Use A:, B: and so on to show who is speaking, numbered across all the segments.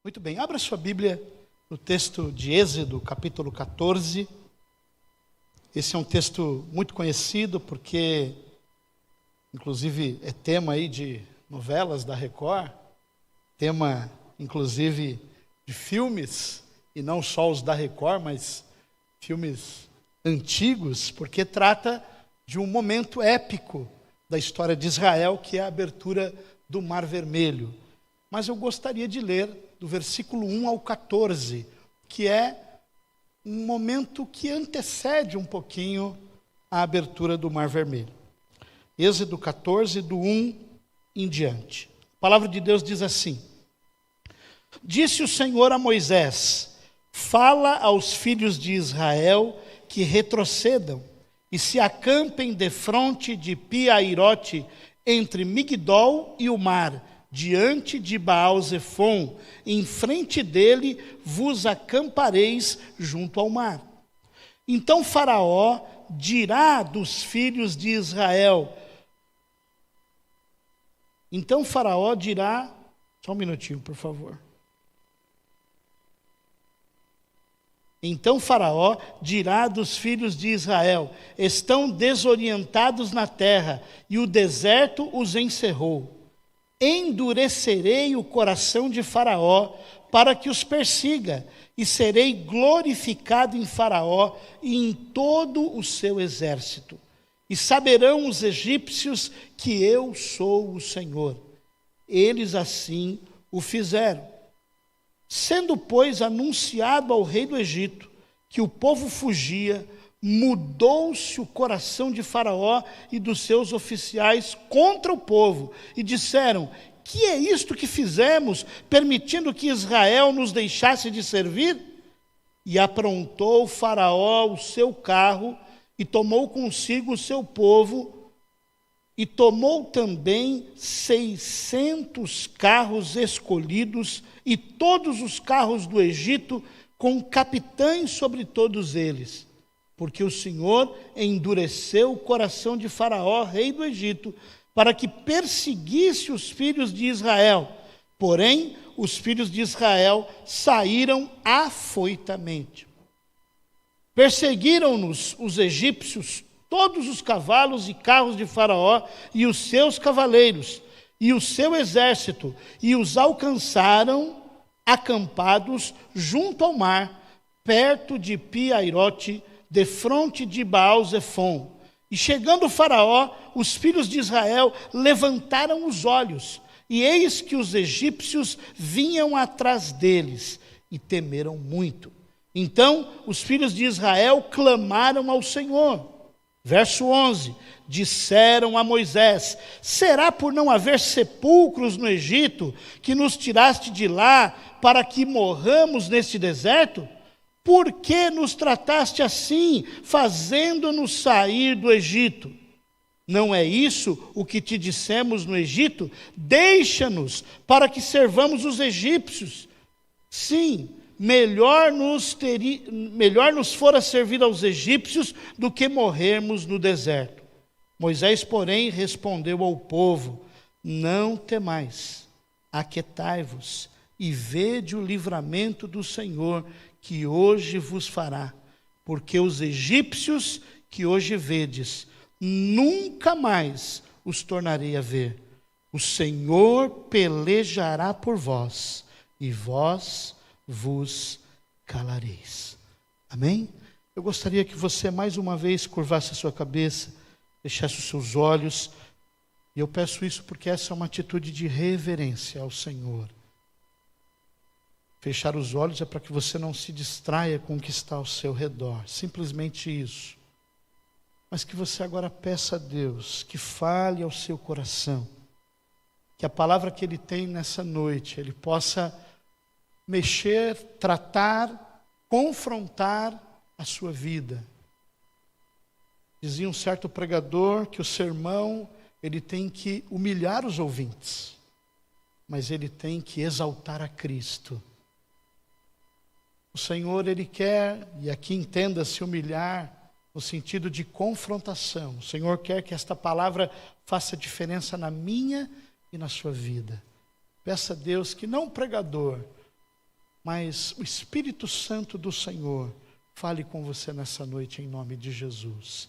A: Muito bem, abra sua Bíblia no texto de Êxodo, capítulo 14. Esse é um texto muito conhecido porque, inclusive, é tema aí de novelas da Record, tema, inclusive, de filmes, e não só os da Record, mas filmes antigos, porque trata de um momento épico da história de Israel, que é a abertura do Mar Vermelho. Mas eu gostaria de ler do versículo 1 ao 14, que é um momento que antecede um pouquinho a abertura do Mar Vermelho. Êxodo 14, do 1 em diante. A palavra de Deus diz assim: Disse o Senhor a Moisés: Fala aos filhos de Israel que retrocedam e se acampem defronte de Pi-Hahirote, entre Migdol e o mar, diante de Baal-Zefon, em frente dele vos acampareis junto ao mar. Então Faraó dirá dos filhos de Israel. Só um minutinho, por favor. Então Faraó dirá dos filhos de Israel: estão desorientados na terra, e o deserto os encerrou. Endurecerei o coração de Faraó para que os persiga, e serei glorificado em Faraó e em todo o seu exército. E saberão os egípcios que eu sou o Senhor. Eles assim o fizeram. Sendo, pois, anunciado ao rei do Egito que o povo fugia, mudou-se o coração de Faraó e dos seus oficiais contra o povo, e disseram: que é isto que fizemos, permitindo que Israel nos deixasse de servir? E aprontou Faraó o seu carro, e tomou consigo o seu povo, e tomou também 600 carros escolhidos, e todos os carros do Egito, com capitães sobre todos eles. Porque o Senhor endureceu o coração de Faraó, rei do Egito, para que perseguisse os filhos de Israel. Porém, os filhos de Israel saíram afoitamente. Perseguiram-nos os egípcios, todos os cavalos e carros de Faraó, e os seus cavaleiros, e o seu exército, e os alcançaram acampados junto ao mar, perto de Pi-Hahirote, defronte de Baal-Zefon. E chegando o Faraó, os filhos de Israel levantaram os olhos, e eis que os egípcios vinham atrás deles, e temeram muito. Então os filhos de Israel clamaram ao Senhor. Verso 11, disseram a Moisés: será por não haver sepulcros no Egito, que nos tiraste de lá, para que morramos neste deserto? Por que nos trataste assim, fazendo-nos sair do Egito? Não é isso o que te dissemos no Egito? Deixa-nos, para que servamos os egípcios. Sim, melhor nos fora servir aos egípcios do que morrermos no deserto. Moisés, porém, respondeu ao povo: não temais, aquietai-vos, e vede o livramento do Senhor, que hoje vos fará, porque os egípcios que hoje vedes, nunca mais os tornarei a ver. O Senhor pelejará por vós, e vós vos calareis. Amém? Eu gostaria que você mais uma vez curvasse a sua cabeça, fechasse os seus olhos, e eu peço isso porque essa é uma atitude de reverência ao Senhor. Fechar os olhos é para que você não se distraia com o que está ao seu redor, simplesmente isso. Mas que você agora peça a Deus que fale ao seu coração, que a palavra que Ele tem nessa noite, Ele possa mexer, tratar, confrontar a sua vida. Dizia um certo pregador que o sermão, ele tem que humilhar os ouvintes, mas ele tem que exaltar a Cristo. O Senhor, Ele quer, e aqui entenda-se humilhar, no sentido de confrontação. O Senhor quer que esta palavra faça diferença na minha e na sua vida. Peça a Deus que não o pregador, mas o Espírito Santo do Senhor fale com você nessa noite em nome de Jesus.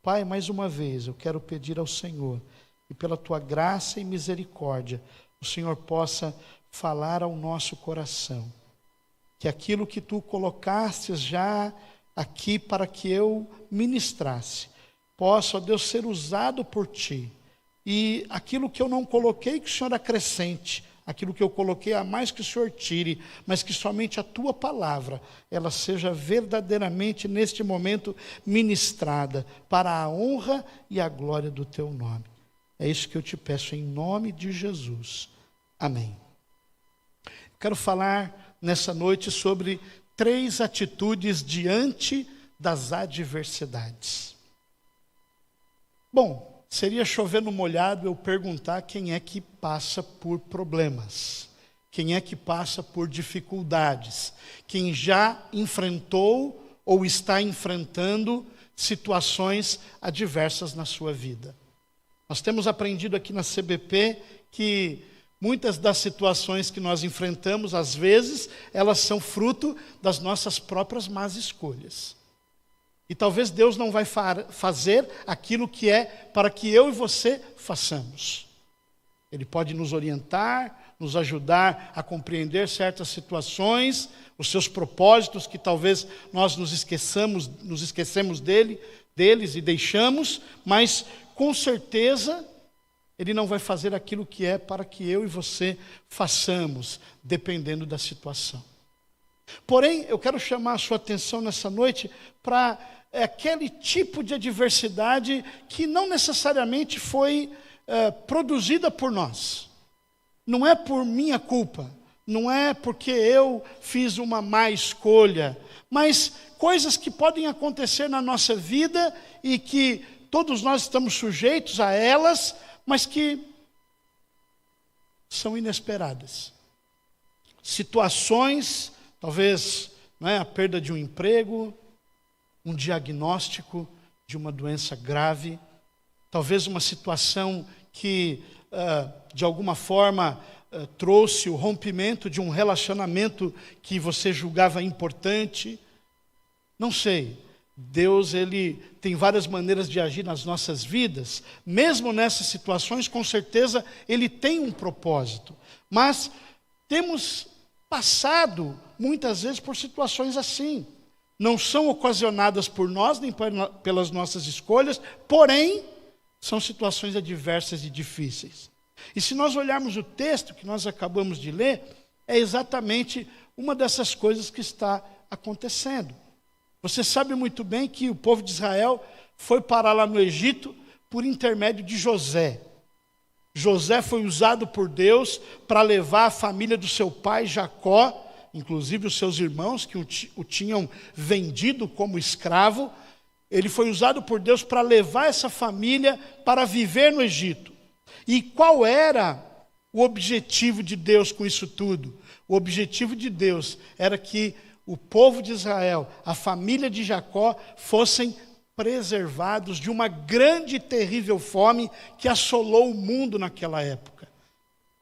A: Pai, mais uma vez eu quero pedir ao Senhor que pela tua graça e misericórdia o Senhor possa falar ao nosso coração. Que aquilo que tu colocastes já aqui para que eu ministrasse, possa, ó Deus, ser usado por ti. E aquilo que eu não coloquei, que o Senhor acrescente. Aquilo que eu coloquei a mais, que o Senhor tire. Mas que somente a tua palavra, ela seja verdadeiramente neste momento ministrada para a honra e a glória do teu nome. É isso que eu te peço em nome de Jesus. Amém. Quero falar nessa noite sobre 3 atitudes diante das adversidades. Bom, seria chover no molhado eu perguntar quem é que passa por problemas, quem é que passa por dificuldades, quem já enfrentou ou está enfrentando situações adversas na sua vida. Nós temos aprendido aqui na CBP que muitas das situações que nós enfrentamos, às vezes, elas são fruto das nossas próprias más escolhas. E talvez Deus não vai fazer aquilo que é para que eu e você façamos. Ele pode nos orientar, nos ajudar a compreender certas situações, os seus propósitos que talvez nós nos esquecemos deles e deixamos, mas com certeza Ele não vai fazer aquilo que é para que eu e você façamos, dependendo da situação. Porém, eu quero chamar a sua atenção nessa noite para aquele tipo de adversidade que não necessariamente foi produzida por nós. Não é por minha culpa, não é porque eu fiz uma má escolha, mas coisas que podem acontecer na nossa vida e que todos nós estamos sujeitos a elas, mas que são inesperadas. Situações, talvez a perda de um emprego, um diagnóstico de uma doença grave, talvez uma situação que, de alguma forma, trouxe o rompimento de um relacionamento que você julgava importante. Não sei. Deus, Ele tem várias maneiras de agir nas nossas vidas. Mesmo nessas situações, com certeza, Ele tem um propósito. Mas temos passado, muitas vezes, por situações assim. Não são ocasionadas por nós, nem pelas nossas escolhas, porém, são situações adversas e difíceis. E se nós olharmos o texto que nós acabamos de ler, é exatamente uma dessas coisas que está acontecendo. Você sabe muito bem que o povo de Israel foi parar lá no Egito por intermédio de José. José foi usado por Deus para levar a família do seu pai Jacó, inclusive os seus irmãos que o tinham vendido como escravo. Ele foi usado por Deus para levar essa família para viver no Egito. E qual era o objetivo de Deus com isso tudo? O objetivo de Deus era que o povo de Israel, a família de Jacó, fossem preservados de uma grande e terrível fome que assolou o mundo naquela época.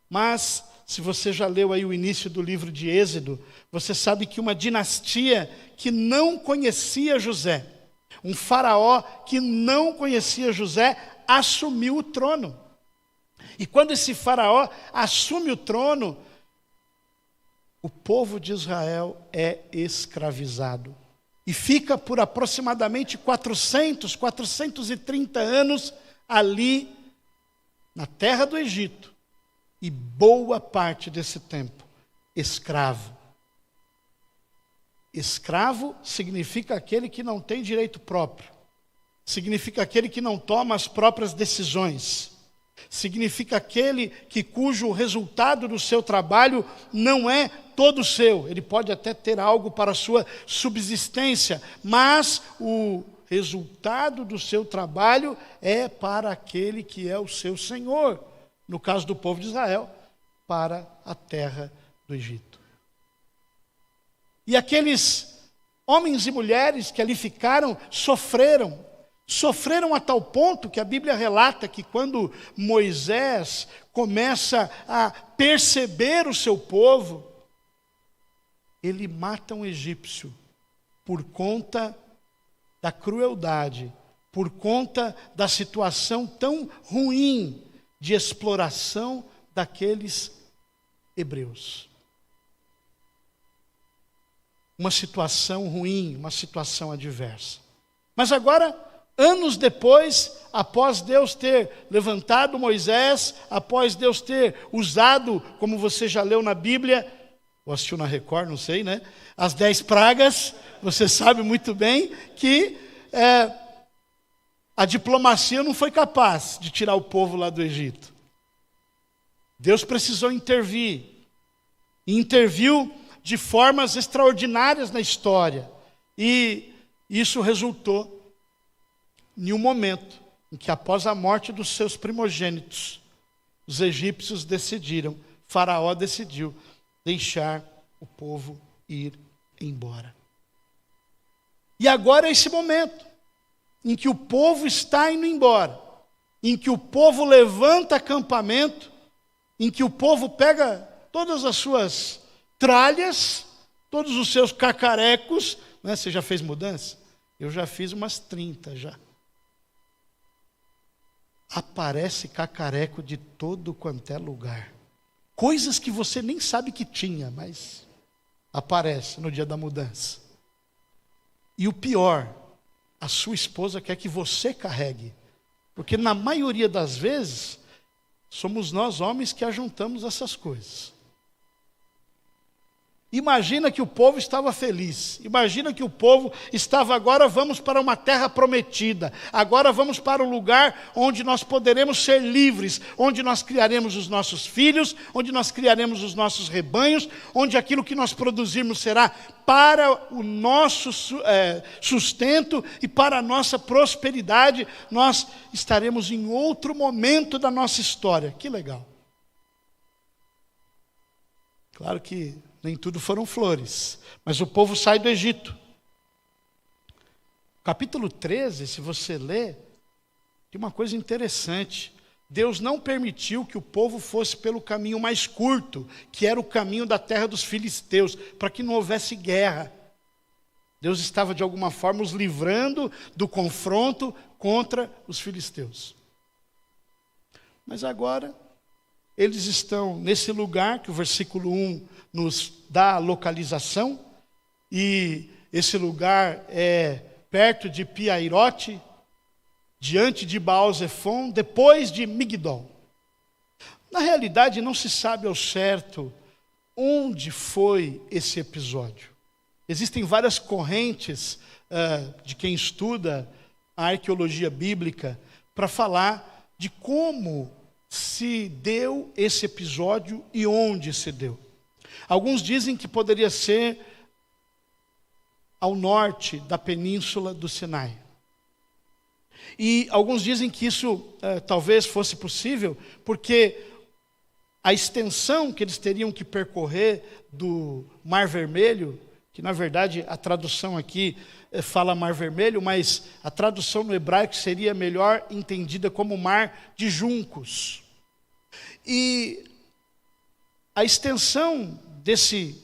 A: Mas, se você já leu aí o início do livro de Êxodo, você sabe que uma dinastia que não conhecia José, um faraó que não conhecia José, assumiu o trono. E quando esse faraó assume o trono, o povo de Israel é escravizado. E fica por aproximadamente 430 anos ali na terra do Egito. E boa parte desse tempo, escravo. Escravo significa aquele que não tem direito próprio. Significa aquele que não toma as próprias decisões. Significa aquele cujo resultado do seu trabalho não é todo seu. Ele pode até ter algo para a sua subsistência, mas o resultado do seu trabalho é para aquele que é o seu Senhor. No caso do povo de Israel, para a terra do Egito. E aqueles homens e mulheres que ali ficaram, sofreram a tal ponto que a Bíblia relata que quando Moisés começa a perceber o seu povo, ele mata um egípcio por conta da crueldade, por conta da situação tão ruim de exploração daqueles hebreus. Uma situação ruim, uma situação adversa. Mas agora, anos depois, após Deus ter levantado Moisés, após Deus ter usado, como você já leu na Bíblia, ou assistiu na Record, não sei, né? As 10 pragas, você sabe muito bem que a diplomacia não foi capaz de tirar o povo lá do Egito. Deus precisou intervir. E interviu de formas extraordinárias na história. E isso resultou em um momento em que, após a morte dos seus primogênitos, os egípcios decidiram, Faraó decidiu deixar o povo ir embora. E agora é esse momento em que o povo está indo embora, em que o povo levanta acampamento, em que o povo pega todas as suas tralhas, todos os seus cacarecos, né? Você já fez mudança? Eu já fiz umas 30 já. Aparece cacareco de todo quanto é lugar. Coisas que você nem sabe que tinha, mas aparece no dia da mudança. E o pior, a sua esposa quer que você carregue. Porque na maioria das vezes, somos nós homens que ajuntamos essas coisas. Imagina que o povo estava feliz. Imagina que o povo estava, agora vamos para uma terra prometida. Agora vamos para um lugar onde nós poderemos ser livres. Onde nós criaremos os nossos filhos. Onde nós criaremos os nossos rebanhos. Onde aquilo que nós produzirmos será para o nosso sustento e para a nossa prosperidade. Nós estaremos em outro momento da nossa história. Que legal. Claro que nem tudo foram flores, mas o povo sai do Egito. Capítulo 13, se você ler, tem uma coisa interessante. Deus não permitiu que o povo fosse pelo caminho mais curto, que era o caminho da terra dos filisteus, para que não houvesse guerra. Deus estava, de alguma forma, os livrando do confronto contra os filisteus. Mas agora, eles estão nesse lugar, que o versículo 1 nos dá a localização, e esse lugar é perto de Piairote, diante de Baal-Zefon, depois de Migdol. Na realidade, não se sabe ao certo onde foi esse episódio. Existem várias correntes de quem estuda a arqueologia bíblica para falar de como se deu esse episódio e onde se deu. Alguns dizem que poderia ser ao norte da península do Sinai. E alguns dizem que isso talvez fosse possível, porque a extensão que eles teriam que percorrer do Mar Vermelho, que na verdade a tradução aqui fala Mar Vermelho, mas a tradução no hebraico seria melhor entendida como Mar de Juncos. E a extensão desse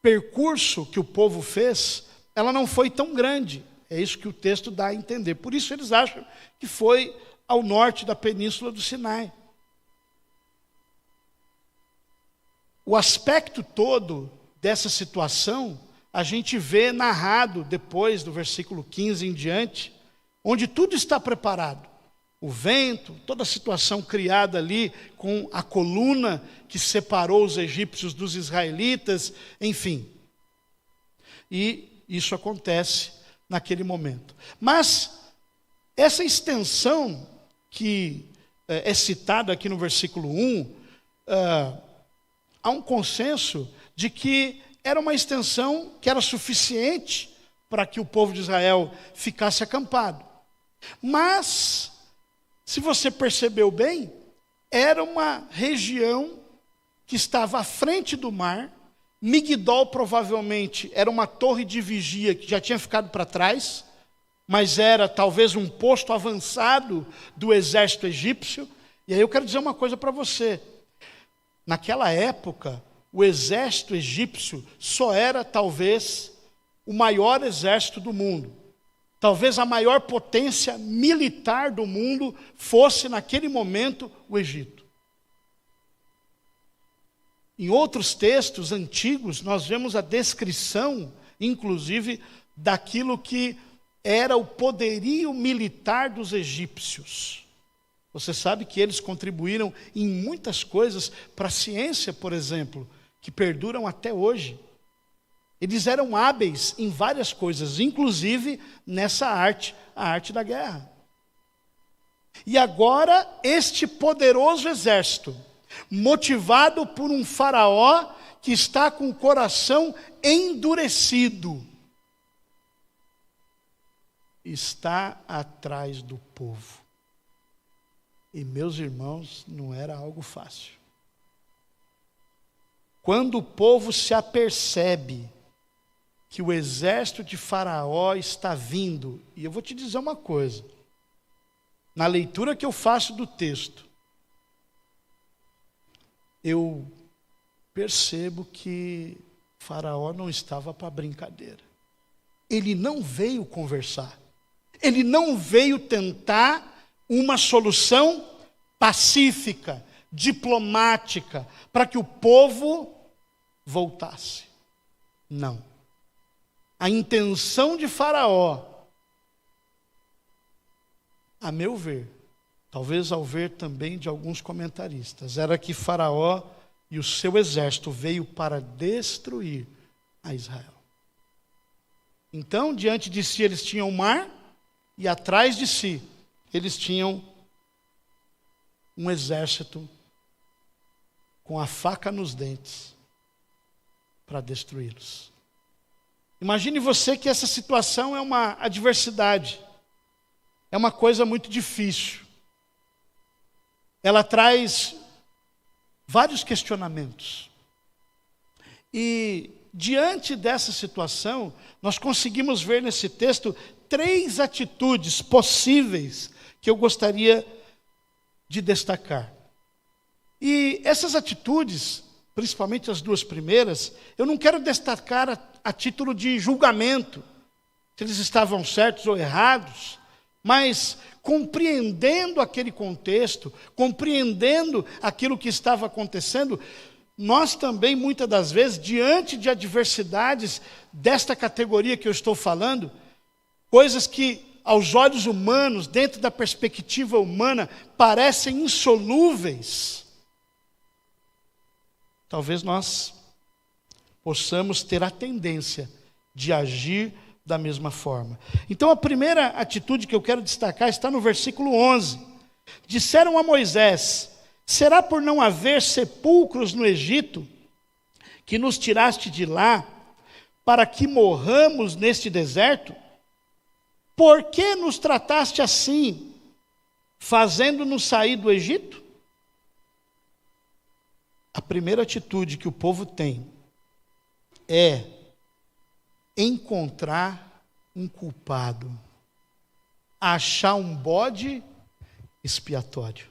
A: percurso que o povo fez, ela não foi tão grande. É isso que o texto dá a entender. Por isso eles acham que foi ao norte da península do Sinai. O aspecto todo dessa situação, a gente vê narrado depois do versículo 15 em diante, onde tudo está preparado. O vento, toda a situação criada ali com a coluna que separou os egípcios dos israelitas, enfim. E isso acontece naquele momento. Mas essa extensão que é citada aqui no versículo 1, há um consenso de que era uma extensão que era suficiente para que o povo de Israel ficasse acampado. Mas, se você percebeu bem, era uma região que estava à frente do mar. Migdol provavelmente era uma torre de vigia que já tinha ficado para trás, mas era talvez um posto avançado do exército egípcio. E aí eu quero dizer uma coisa para você. Naquela época, o exército egípcio só era talvez o maior exército do mundo. Talvez a maior potência militar do mundo fosse, naquele momento, o Egito. Em outros textos antigos, nós vemos a descrição, inclusive, daquilo que era o poderio militar dos egípcios. Você sabe que eles contribuíram em muitas coisas para a ciência, por exemplo, que perduram até hoje. Eles eram hábeis em várias coisas, inclusive nessa arte, a arte da guerra. E agora, este poderoso exército, motivado por um faraó que está com o coração endurecido, está atrás do povo. E, meus irmãos, não era algo fácil. Quando o povo se apercebe que o exército de Faraó está vindo, e eu vou te dizer uma coisa, na leitura que eu faço do texto, eu percebo que Faraó não estava para brincadeira. Ele não veio conversar. Ele não veio tentar uma solução pacífica, diplomática, para que o povo voltasse. Não. A intenção de Faraó, a meu ver, talvez ao ver também de alguns comentaristas, era que Faraó e o seu exército veio para destruir a Israel. Então, diante de si eles tinham o mar, e atrás de si eles tinham um exército com a faca nos dentes para destruí-los. Imagine você que essa situação é uma adversidade, é uma coisa muito difícil. Ela traz vários questionamentos. E diante dessa situação, nós conseguimos ver nesse texto 3 atitudes possíveis que eu gostaria de destacar. E essas atitudes, principalmente as 2 primeiras, eu não quero destacar a título de julgamento, se eles estavam certos ou errados, mas compreendendo aquele contexto, compreendendo aquilo que estava acontecendo, nós também, muitas das vezes, diante de adversidades desta categoria que eu estou falando, coisas que aos olhos humanos, dentro da perspectiva humana, parecem insolúveis, talvez nós possamos ter a tendência de agir da mesma forma. Então, a primeira atitude que eu quero destacar está no versículo 11. Disseram a Moisés: será por não haver sepulcros no Egito, que nos tiraste de lá, para que morramos neste deserto? Por que nos trataste assim, fazendo-nos sair do Egito? A primeira atitude que o povo tem é encontrar um culpado, achar um bode expiatório.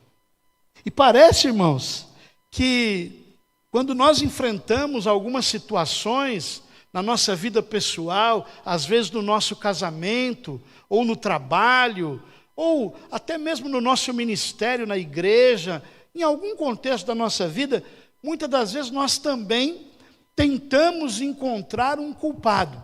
A: E parece, irmãos, que quando nós enfrentamos algumas situações na nossa vida pessoal, às vezes no nosso casamento, ou no trabalho, ou até mesmo no nosso ministério, na igreja, em algum contexto da nossa vida, muitas das vezes nós também tentamos encontrar um culpado.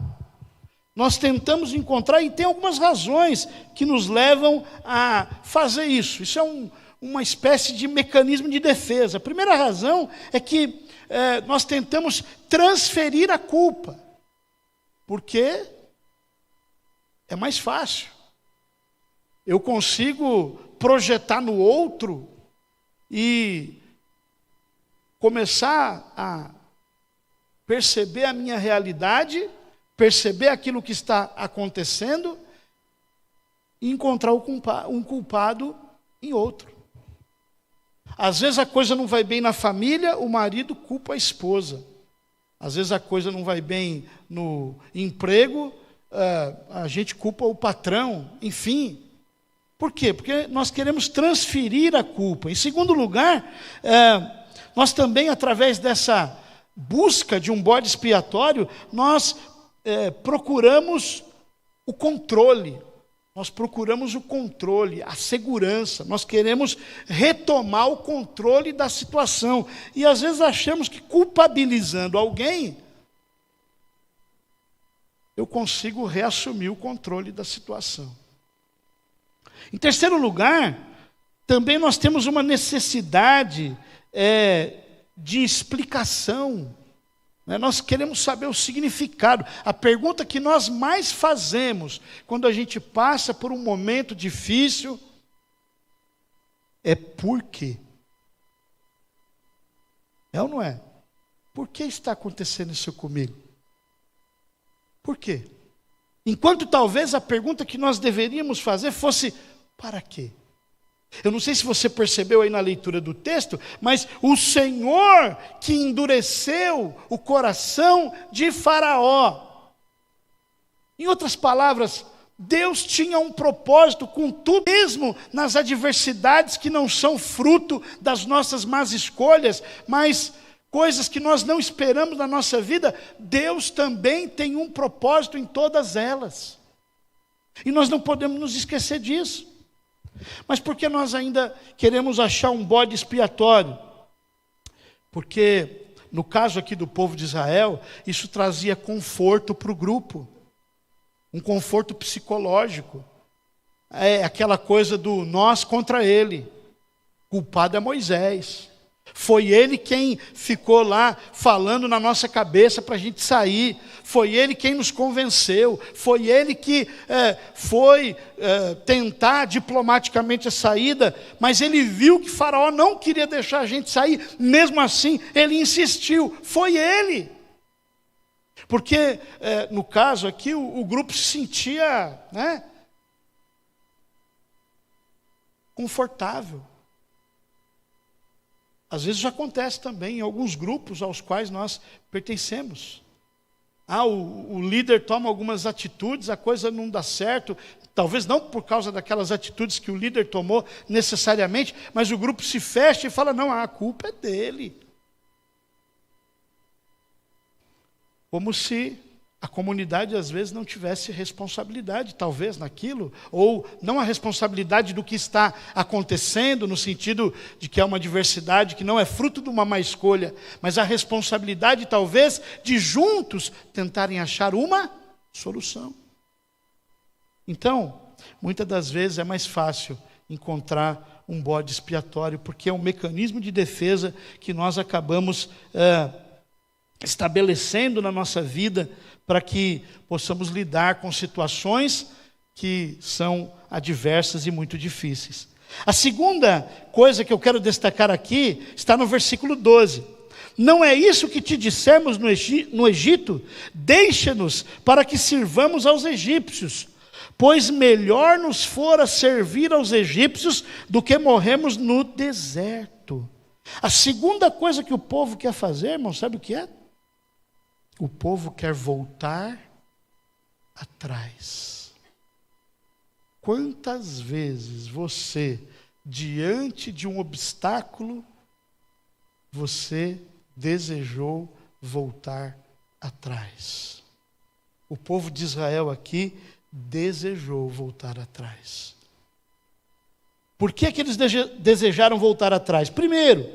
A: Nós tentamos encontrar, e tem algumas razões que nos levam a fazer isso. Isso é uma espécie de mecanismo de defesa. A primeira razão é que nós tentamos transferir a culpa, porque é mais fácil. Eu consigo projetar no outro e começar a perceber a minha realidade, perceber aquilo que está acontecendo e encontrar um culpado em outro. Às vezes a coisa não vai bem na família, o marido culpa a esposa. Às vezes a coisa não vai bem no emprego, a gente culpa o patrão, enfim. Por quê? Porque nós queremos transferir a culpa. Em segundo lugar, nós também, através dessa busca de um bode expiatório, nós procuramos o controle. Nós procuramos o controle, a segurança. Nós queremos retomar o controle da situação. E às vezes achamos que culpabilizando alguém, eu consigo reassumir o controle da situação. Em terceiro lugar, também nós temos uma necessidade de explicação. Nós queremos saber o significado. A pergunta que nós mais fazemos quando a gente passa por um momento difícil é por quê? É ou não é? Por que está acontecendo isso comigo? Por quê? Enquanto talvez a pergunta que nós deveríamos fazer fosse para quê? Eu não sei se você percebeu aí na leitura do texto, mas o Senhor que endureceu o coração de Faraó. Em outras palavras, Deus tinha um propósito com tudo, mesmo nas adversidades que não são fruto das nossas más escolhas, mas coisas que nós não esperamos na nossa vida, Deus também tem um propósito em todas elas. E nós não podemos nos esquecer disso. Mas por que nós ainda queremos achar um bode expiatório? Porque, no caso aqui do povo de Israel, isso trazia conforto para o grupo. Um conforto psicológico. É aquela coisa do nós contra ele. Culpado é Moisés. Foi ele quem ficou lá falando na nossa cabeça para a gente sair. Foi ele quem nos convenceu. Foi ele que foi tentar diplomaticamente a saída. Mas ele viu que Faraó não queria deixar a gente sair. Mesmo assim, ele insistiu. Foi ele. Porque, no caso aqui, o grupo se sentia confortável. Às vezes já acontece também em alguns grupos aos quais nós pertencemos. O líder toma algumas atitudes, a coisa não dá certo, talvez não por causa daquelas atitudes que o líder tomou necessariamente, mas o grupo se fecha e fala, não, a culpa é dele. Como se a comunidade às vezes não tivesse responsabilidade, talvez, naquilo, ou não a responsabilidade do que está acontecendo, no sentido de que é uma diversidade que não é fruto de uma má escolha, mas a responsabilidade, talvez, de juntos tentarem achar uma solução. Então, muitas das vezes é mais fácil encontrar um bode expiatório, porque é um mecanismo de defesa que nós acabamos estabelecendo na nossa vida para que possamos lidar com situações que são adversas e muito difíceis. A segunda coisa que eu quero destacar aqui está no versículo 12. Não é isso que te dissemos no Egito? Deixa-nos para que sirvamos aos egípcios, pois melhor nos fora servir aos egípcios do que morrermos no deserto. A segunda coisa que o povo quer fazer, irmão, sabe o que é? O povo quer voltar atrás. Quantas vezes você, diante de um obstáculo, você desejou voltar atrás? O povo de Israel aqui desejou voltar atrás. Por que eles desejaram voltar atrás? Primeiro,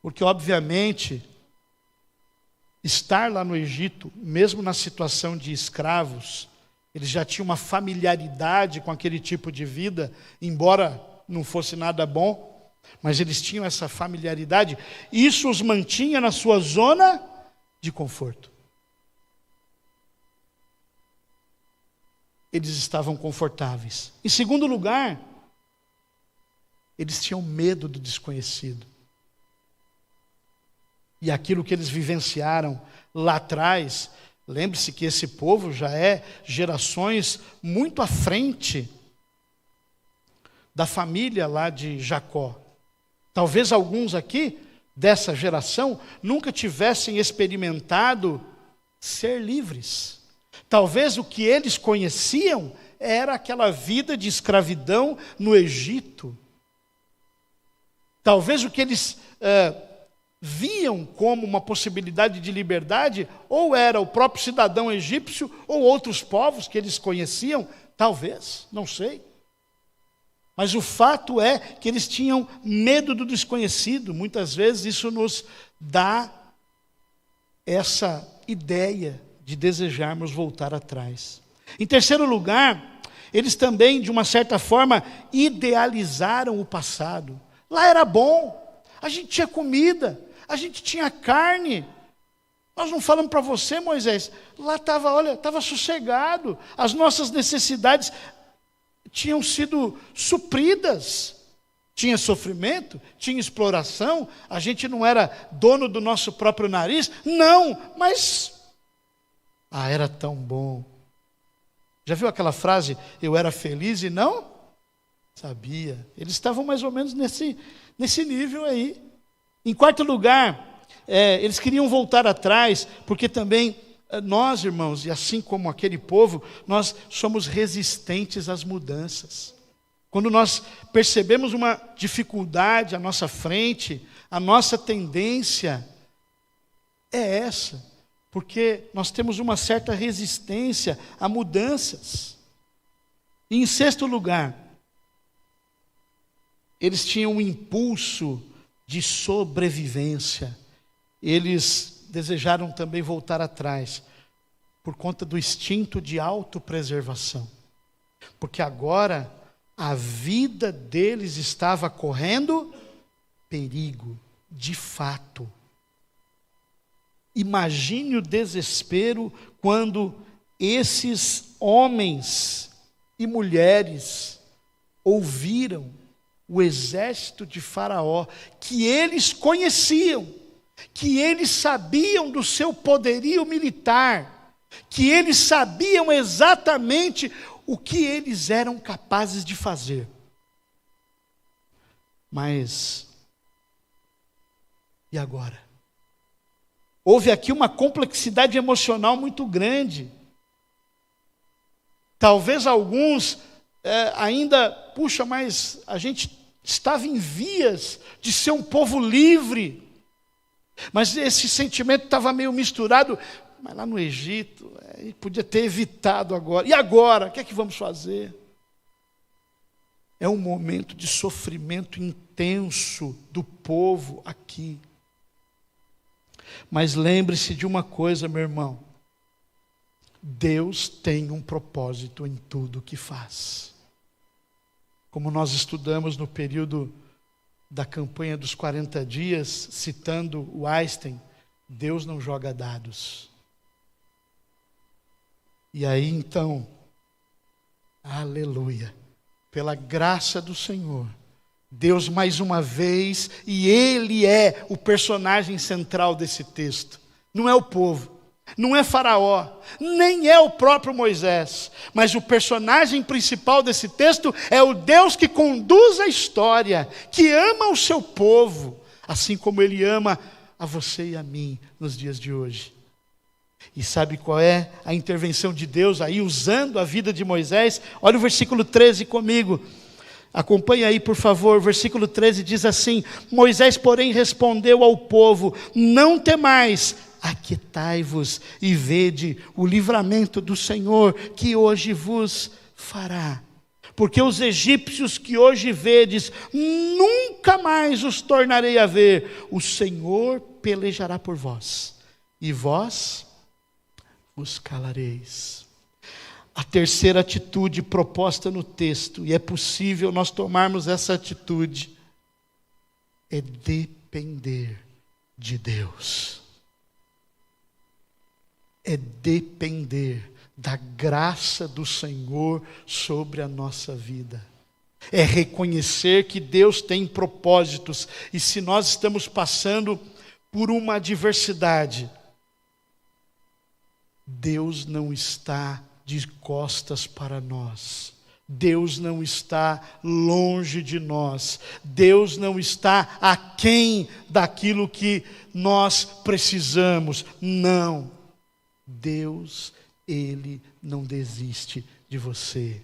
A: porque obviamente estar lá no Egito, mesmo na situação de escravos, eles já tinham uma familiaridade com aquele tipo de vida, embora não fosse nada bom, mas eles tinham essa familiaridade. Isso os mantinha na sua zona de conforto. Eles estavam confortáveis. Em segundo lugar, eles tinham medo do desconhecido. E aquilo que eles vivenciaram lá atrás, lembre-se que esse povo já é gerações muito à frente da família lá de Jacó. Talvez alguns aqui, dessa geração, nunca tivessem experimentado ser livres. Talvez o que eles conheciam era aquela vida de escravidão no Egito. Talvez o que eles viam como uma possibilidade de liberdade, ou era o próprio cidadão egípcio, ou outros povos que eles conheciam, talvez, não sei. Mas o fato é que eles tinham medo do desconhecido. Muitas vezes isso nos dá essa ideia de desejarmos voltar atrás. Em terceiro lugar, eles também, de uma certa forma, idealizaram o passado. Lá era bom, a gente tinha comida, a gente tinha carne. Nós não falamos para você, Moisés, lá estava sossegado, as nossas necessidades tinham sido supridas. Tinha sofrimento, tinha exploração, a gente não era dono do nosso próprio nariz, não, mas era tão bom. Já viu aquela frase, eu era feliz e não sabia? Eles estavam mais ou menos nesse nível aí. Em quarto lugar, eles queriam voltar atrás, porque também nós, irmãos, e assim como aquele povo, nós somos resistentes às mudanças. Quando nós percebemos uma dificuldade à nossa frente, a nossa tendência é essa, porque nós temos uma certa resistência a mudanças. E em sexto lugar, eles tinham um impulso de sobrevivência. Eles desejaram também voltar atrás, por conta do instinto de autopreservação. Porque agora a vida deles estava correndo perigo, de fato. Imagine o desespero quando esses homens e mulheres ouviram o exército de Faraó, que eles conheciam, que eles sabiam do seu poderio militar, que eles sabiam exatamente o que eles eram capazes de fazer. Mas, e agora? Houve aqui uma complexidade emocional muito grande. Talvez alguns ainda, mas a gente estava em vias de ser um povo livre. Mas esse sentimento estava meio misturado. Mas lá no Egito, podia ter evitado agora. E agora? O que é que vamos fazer? É um momento de sofrimento intenso do povo aqui. Mas lembre-se de uma coisa, meu irmão. Deus tem um propósito em tudo que faz. Como nós estudamos no período da campanha dos 40 dias, citando o Einstein, Deus não joga dados. E aí então, aleluia, pela graça do Senhor, Deus mais uma vez, e Ele é o personagem central desse texto. Não é o povo, não é Faraó, nem é o próprio Moisés, mas o personagem principal desse texto é o Deus que conduz a história, que ama o seu povo, assim como Ele ama a você e a mim nos dias de hoje. E sabe qual é a intervenção de Deus aí, usando a vida de Moisés? Olha o versículo 13 comigo. Acompanhe aí, por favor. O versículo 13 diz assim: Moisés, porém, respondeu ao povo: não temais, aquietai-vos e vede o livramento do Senhor, que hoje vos fará. Porque os egípcios que hoje vedes, nunca mais os tornarei a ver. O Senhor pelejará por vós, e vós os calareis. A terceira atitude proposta no texto, e é possível nós tomarmos essa atitude, é depender de Deus. É depender da graça do Senhor sobre a nossa vida. É reconhecer que Deus tem propósitos, e se nós estamos passando por uma adversidade, Deus não está de costas para nós. Deus não está longe de nós. Deus não está aquém daquilo que nós precisamos. Não. Deus, Ele não desiste de você.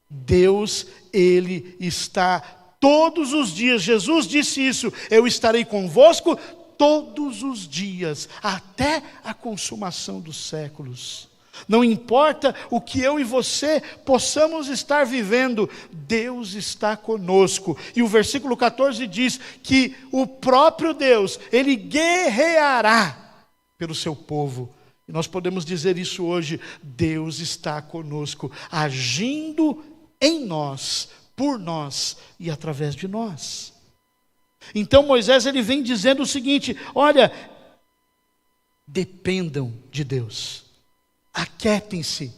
A: Deus, Ele está todos os dias. Jesus disse isso: eu estarei convosco todos os dias, até a consumação dos séculos. Não importa o que eu e você possamos estar vivendo, Deus está conosco. E o versículo 14 diz que o próprio Deus, Ele guerreará pelo seu povo. E nós podemos dizer isso hoje: Deus está conosco, agindo em nós, por nós e através de nós. Então Moisés, ele vem dizendo o seguinte: olha, dependam de Deus, aquietem-se,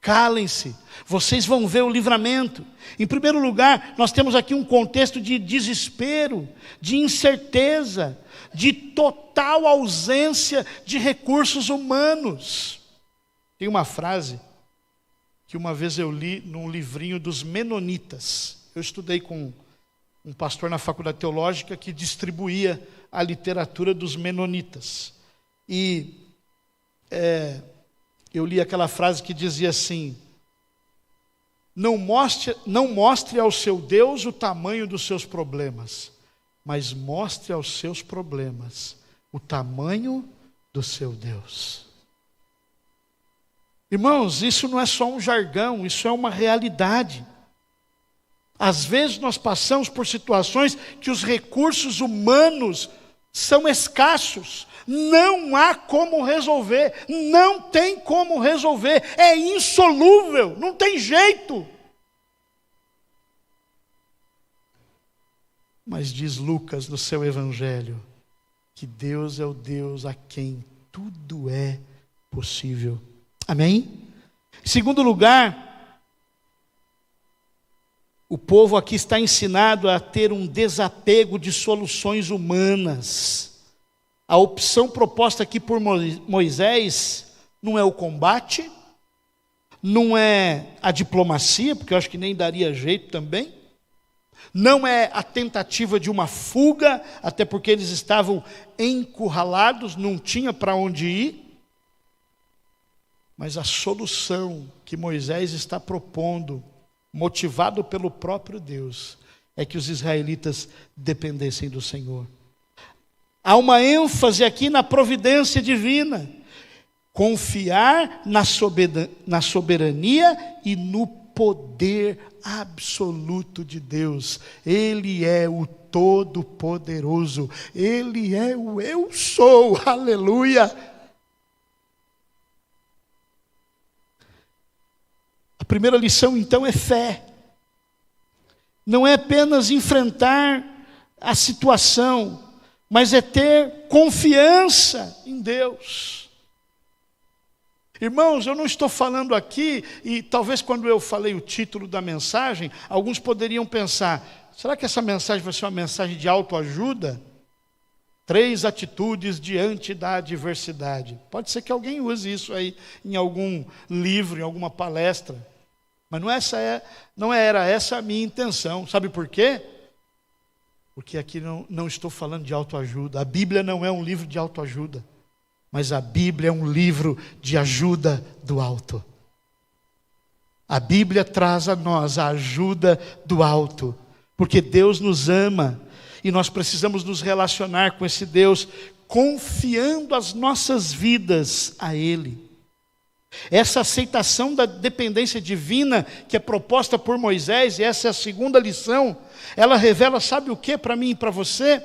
A: calem-se, vocês vão ver o livramento. Em primeiro lugar, nós temos aqui um contexto de desespero, de incerteza, de total ausência de recursos humanos. Tem uma frase que uma vez eu li num livrinho dos Menonitas. Eu estudei com um pastor na faculdade teológica que distribuía a literatura dos Menonitas. E eu li aquela frase que dizia assim: não mostre ao seu Deus o tamanho dos seus problemas, mas mostre aos seus problemas o tamanho do seu Deus. Irmãos, isso não é só um jargão, isso é uma realidade. Às vezes nós passamos por situações que os recursos humanos são escassos, não há como resolver, não tem como resolver, é insolúvel, não tem jeito. Mas diz Lucas no seu evangelho que Deus é o Deus a quem tudo é possível. Amém? Em segundo lugar, o povo aqui está ensinado a ter um desapego de soluções humanas. A opção proposta aqui por Moisés não é o combate, não é a diplomacia, porque eu acho que nem daria jeito também, não é a tentativa de uma fuga, até porque eles estavam encurralados, não tinha para onde ir. Mas a solução que Moisés está propondo, motivado pelo próprio Deus, é que os israelitas dependessem do Senhor. Há uma ênfase aqui na providência divina. Confiar na soberania e no poder absoluto de Deus. Ele é o Todo-Poderoso. Ele é o Eu Sou. Aleluia! A primeira lição, então, é fé. Não é apenas enfrentar a situação, mas é ter confiança em Deus. Irmãos, eu não estou falando aqui, e talvez quando eu falei o título da mensagem, alguns poderiam pensar: será que essa mensagem vai ser uma mensagem de autoajuda? 3 atitudes diante da adversidade. Pode ser que alguém use isso aí em algum livro, em alguma palestra. Mas não era essa a minha intenção. Sabe por quê? Porque aqui não estou falando de autoajuda. A Bíblia não é um livro de autoajuda, mas a Bíblia é um livro de ajuda do alto. A Bíblia traz a nós a ajuda do alto, porque Deus nos ama e nós precisamos nos relacionar com esse Deus, confiando as nossas vidas a Ele. Essa aceitação da dependência divina que é proposta por Moisés, e essa é a segunda lição, ela revela, sabe o que para mim e para você?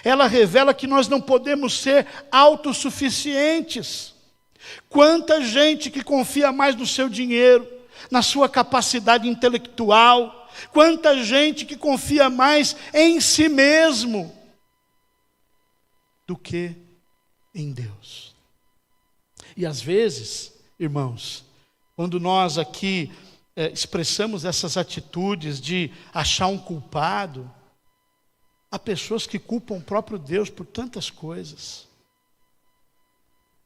A: Ela revela que nós não podemos ser autossuficientes. Quanta gente que confia mais no seu dinheiro, na sua capacidade intelectual, quanta gente que confia mais em si mesmo do que em Deus. E às vezes, irmãos, quando nós aqui expressamos essas atitudes de achar um culpado, há pessoas que culpam o próprio Deus por tantas coisas.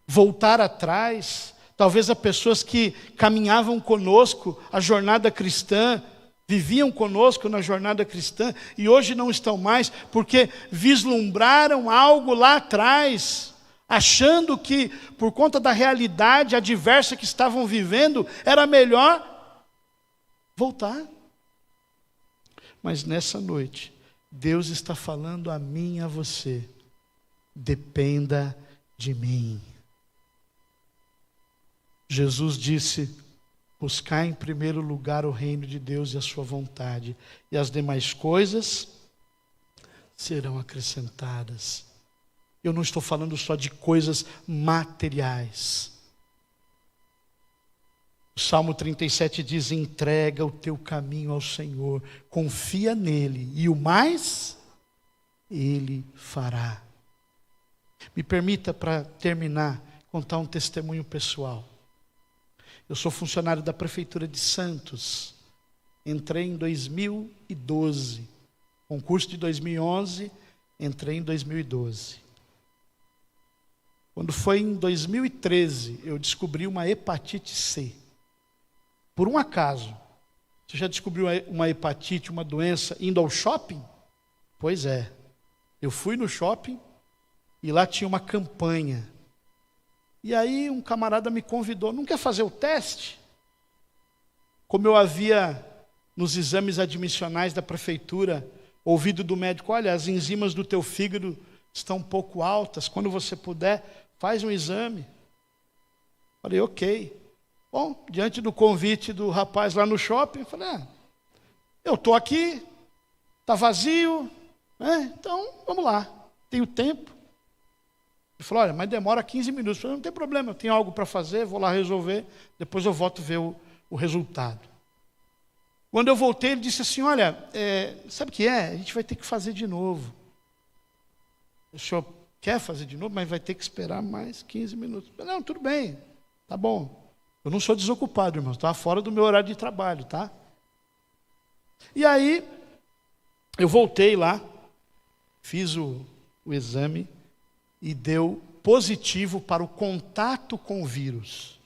A: Voltar atrás, talvez há pessoas que caminhavam conosco a jornada cristã, viviam conosco na jornada cristã e hoje não estão mais porque vislumbraram algo lá atrás, achando que por conta da realidade adversa que estavam vivendo, era melhor voltar. Mas nessa noite, Deus está falando a mim e a você: dependa de mim. Jesus disse: buscar em primeiro lugar o reino de Deus e a sua vontade, e as demais coisas serão acrescentadas. Eu não estou falando só de coisas materiais. O Salmo 37 diz: entrega o teu caminho ao Senhor, confia nele, e o mais Ele fará. Me permita, para terminar, contar um testemunho pessoal. Eu sou funcionário da Prefeitura de Santos. Entrei em 2012. Concurso de 2011, entrei em 2012. Quando foi em 2013, eu descobri uma hepatite C. Por um acaso. Você já descobriu uma hepatite, uma doença, indo ao shopping? Pois é. Eu fui no shopping e lá tinha uma campanha. E aí um camarada me convidou: não quer fazer o teste? Como eu havia, nos exames admissionais da prefeitura, ouvido do médico: olha, as enzimas do teu fígado estão um pouco altas, quando você puder, faz um exame. Falei: ok. Bom, diante do convite do rapaz lá no shopping, eu falei: eu estou aqui, está vazio, né? Então vamos lá, tenho tempo. Ele falou: olha, mas demora 15 minutos. Eu falei: não tem problema, eu tenho algo para fazer, vou lá resolver, depois eu volto ver o resultado. Quando eu voltei, ele disse assim: olha, sabe o que é? A gente vai ter que fazer de novo. O senhor quer fazer de novo, mas vai ter que esperar mais 15 minutos. Eu falei: não, tudo bem, tá bom. Eu não sou desocupado, irmão, estava fora do meu horário de trabalho, tá? E aí, eu voltei lá, fiz o exame e deu positivo para o contato com o vírus.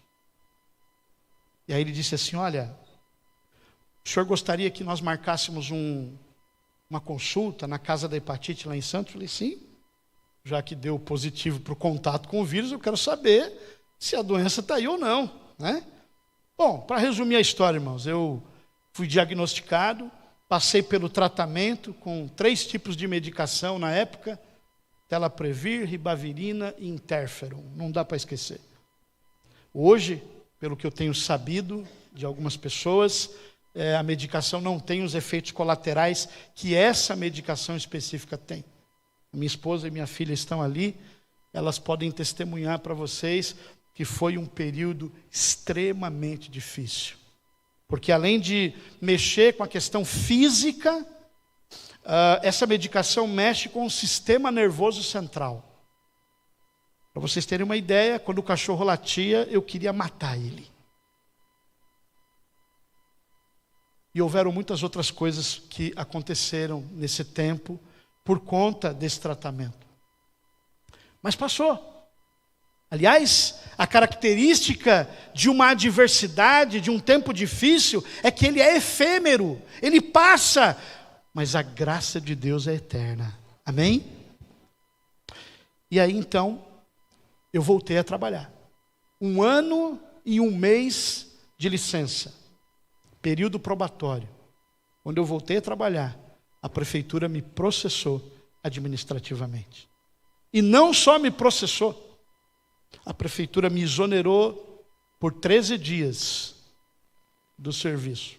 A: E aí ele disse assim: olha, o senhor gostaria que nós marcássemos uma consulta na casa da hepatite lá em Santos? Eu falei: sim, já que deu positivo para o contato com o vírus, eu quero saber se a doença está aí ou não, né? Bom, para resumir a história, irmãos, eu fui diagnosticado, passei pelo tratamento com 3 tipos de medicação na época: Telaprevir, Ribavirina e Interferon. Não dá para esquecer. Hoje, pelo que eu tenho sabido de algumas pessoas, a medicação não tem os efeitos colaterais que essa medicação específica tem. Minha esposa e minha filha estão ali, elas podem testemunhar para vocês que foi um período extremamente difícil. Porque além de mexer com a questão física, essa medicação mexe com o sistema nervoso central. Para vocês terem uma ideia, quando o cachorro latia, eu queria matar ele. E houveram muitas outras coisas que aconteceram nesse tempo por conta desse tratamento. Mas passou. Aliás, a característica de uma adversidade, de um tempo difícil, é que ele é efêmero, ele passa, mas a graça de Deus é eterna. Amém? E aí então, eu voltei a trabalhar. 1 ano e 1 mês de licença, período probatório. Quando eu voltei a trabalhar, a prefeitura me processou administrativamente. E não só me processou, a prefeitura me exonerou por 13 dias do serviço.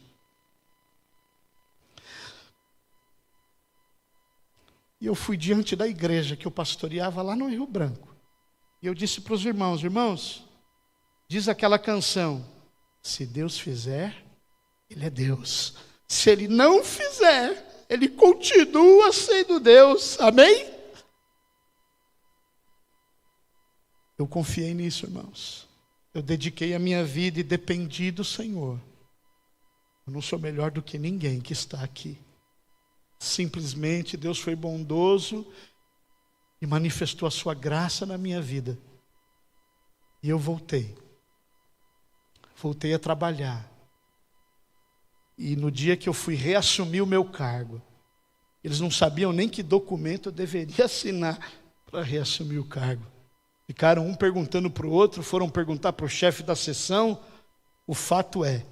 A: E eu fui diante da igreja que eu pastoreava lá no Rio Branco. E eu disse para os irmãos: irmãos, diz aquela canção: se Deus fizer, Ele é Deus. Se Ele não fizer, Ele continua sendo Deus. Amém? Eu confiei nisso, irmãos. Eu dediquei a minha vida e dependi do Senhor. Eu não sou melhor do que ninguém que está aqui. Simplesmente Deus foi bondoso e manifestou a sua graça na minha vida. E eu voltei. Voltei a trabalhar. E no dia que eu fui reassumir o meu cargo, eles não sabiam nem que documento eu deveria assinar para reassumir o cargo. Ficaram um perguntando para o outro, foram perguntar para o chefe da seção. O fato é,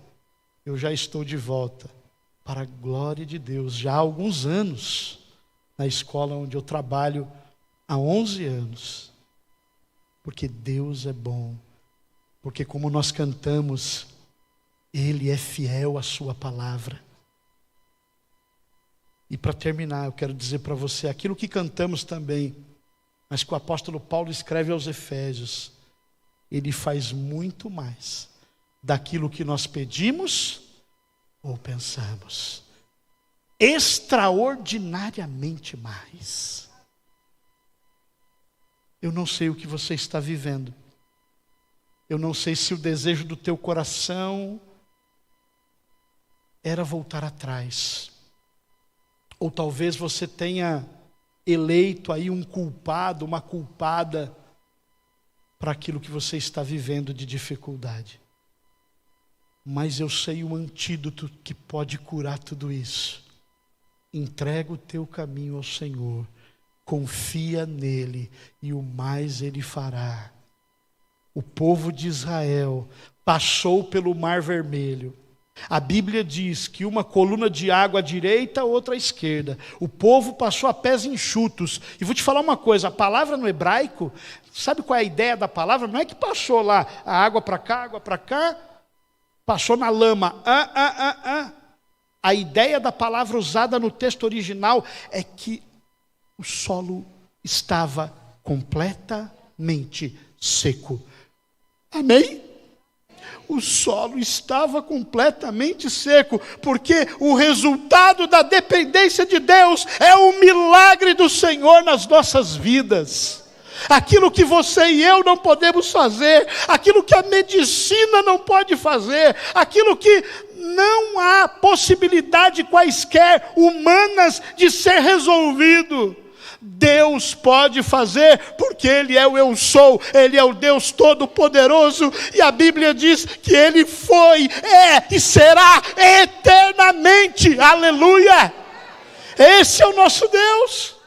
A: eu já estou de volta, para a glória de Deus, já há alguns anos, na escola onde eu trabalho há 11 anos. Porque Deus é bom. Porque como nós cantamos, Ele é fiel à sua palavra. E para terminar, eu quero dizer para você aquilo que cantamos também, mas que o apóstolo Paulo escreve aos Efésios. Ele faz muito mais daquilo que nós pedimos ou pensamos. Extraordinariamente mais. Eu não sei o que você está vivendo. Eu não sei se o desejo do teu coração era voltar atrás. Ou talvez você tenha eleito aí um culpado, uma culpada para aquilo que você está vivendo de dificuldade. Mas eu sei o antídoto que pode curar tudo isso. Entrega o teu caminho ao Senhor. Confia nele e o mais ele fará. O povo de Israel passou pelo Mar Vermelho. A Bíblia diz que uma coluna de água à direita, outra à esquerda. O povo passou a pés enxutos. E vou te falar uma coisa, a palavra no hebraico, sabe qual é a ideia da palavra? Não é que passou lá a água para cá, passou na lama. A ideia da palavra usada no texto original é que o solo estava completamente seco. Amém? O solo estava completamente seco, porque o resultado da dependência de Deus é o milagre do Senhor nas nossas vidas. Aquilo que você e eu não podemos fazer, aquilo que a medicina não pode fazer, aquilo que não há possibilidade quaisquer humanas de ser resolvido, Deus pode fazer, porque Ele é o Eu Sou, Ele é o Deus Todo-Poderoso, e a Bíblia diz que Ele foi, é e será eternamente, aleluia! Esse é o nosso Deus.